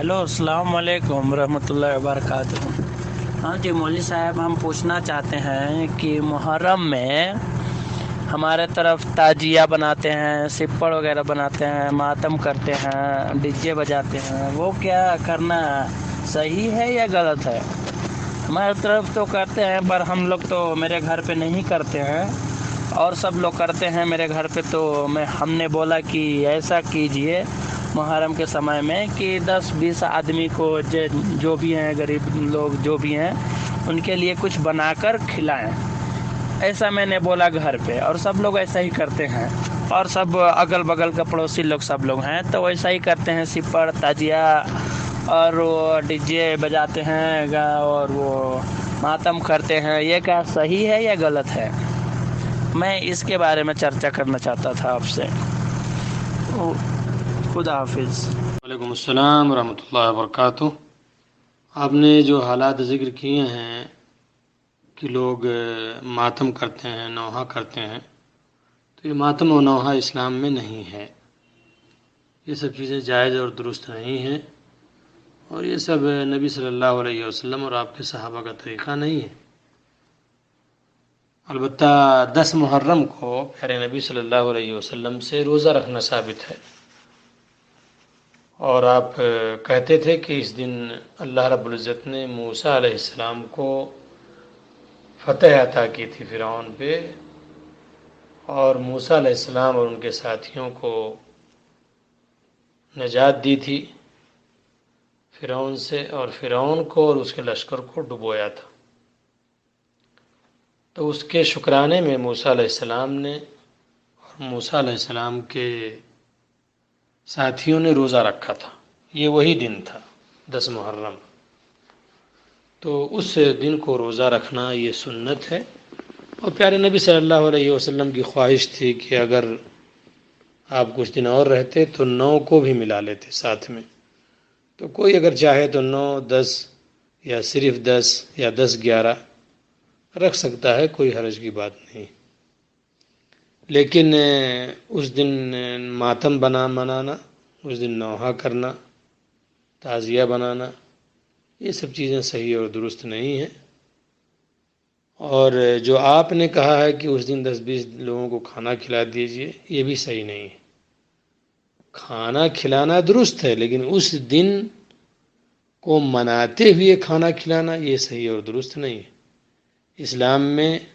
Hello, अस्सलाम वालेकुम रहमतुल्लाहि वबरकातुहू। हाँ जी मौलवी साहब, हम पूछना चाहते हैं कि मुहर्रम में हमारे तरफ ताजिया बनाते हैं, सिप्पड़ वगैरह बनाते हैं, मातम करते हैं, डीजे बजाते हैं, वो क्या करना सही है या गलत है? हमारे तरफ तो करते हैं, पर हम लोग तो मेरे घर पे नहीं करते हैं और सब लोग करते हैं मेरे घर पे। तो हमने बोला कि ऐसा कीजिए मुहर्रम के समय में कि 10-20 आदमी को जो भी हैं, गरीब लोग जो भी हैं, उनके लिए कुछ बनाकर खिलाएं। ऐसा मैंने बोला घर पे, और सब लोग ऐसा ही करते हैं। और सब अगल बगल का पड़ोसी लोग सब लोग हैं तो वैसा ही करते हैं, सिपड़ ताजिया और वो डीजे बजाते हैं और वो मातम करते हैं। ये क्या सही है या गलत है? मैं इसके बारे में चर्चा करना चाहता था आपसे। खुदा हाफिज़। वालेकुम अस्सलाम रहमतुल्लाहि वबरकातुहू। आपने जो हालात ज़िक्र किए हैं कि लोग मातम करते हैं, नौहा करते हैं, तो ये मातम और नौहा इस्लाम में नहीं है। ये सब चीज़ें जायज़ और दुरुस्त नहीं हैं, और ये सब नबी सल्लल्लाहु अलैहि वसल्लम और आपके सहाबा का तरीक़ा नहीं है। अलबत्ता 10 मुहर्रम को प्यारे नबी सल्लल्लाहु अलैहि वसल्लम से रोज़ा रखना साबित है, और आप कहते थे कि इस दिन अल्लाह रब्बुल इज़्ज़त ने मूसा अलैहिस्सलाम को फतह अता की थी फ़िरौन पे, और मूसा अलैहिस्सलाम और उनके साथियों को नजात दी थी फ़िरौन से, और फ़िरौन को और उसके लश्कर को डुबोया था। तो उसके शुक्राने में मूसा अलैहिस्सलाम ने और मूसा अलैहिस्सलाम के साथियों ने रोज़ा रखा था। ये वही दिन था 10 मुहर्रम। तो उस दिन को रोज़ा रखना ये सुन्नत है, और प्यारे नबी सल्लल्लाहु अलैहि वसल्लम की ख्वाहिश थी कि अगर आप कुछ दिन और रहते तो 9 को भी मिला लेते साथ में। तो कोई अगर चाहे तो 9, 10 या सिर्फ 10 या 10-11 रख सकता है, कोई हर्ज की बात नहीं। लेकिन उस दिन मातम मनाना, उस दिन नौहा करना, ताज़िया बनाना, ये सब चीज़ें सही और दुरुस्त नहीं हैं। और जो आपने कहा है कि उस दिन 10-20 लोगों को खाना खिला दीजिए, ये भी सही नहीं है। खाना खिलाना दुरुस्त है, लेकिन उस दिन को मनाते हुए खाना खिलाना ये सही और दुरुस्त नहीं है। इस्लाम में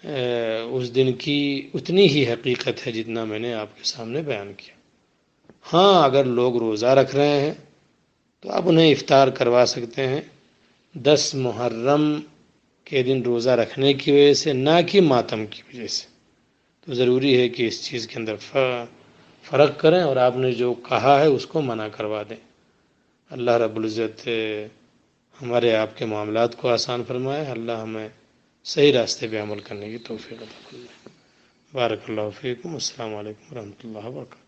उस दिन की उतनी ही हकीकत है जितना मैंने आपके सामने बयान किया। हाँ, अगर लोग रोज़ा रख रहे हैं तो आप उन्हें इफ्तार करवा सकते हैं 10 मुहर्रम के दिन रोज़ा रखने की वजह से, ना कि मातम की वजह से। तो ज़रूरी है कि इस चीज़ के अंदर फ़र्क करें, और आपने जो कहा है उसको मना करवा दें। अल्लाह रब्बुल इज़्ज़त हमारे आपके मामलात को आसान फरमाए। अल्लाह हमें सही रास्ते पे अमल करने की तौफ़ीक़ अता फरमाए। बारकल्लाहु फ़ीकुम। अस्सलामु अलैकुम रहमतुल्लाहि व बरकातुहू।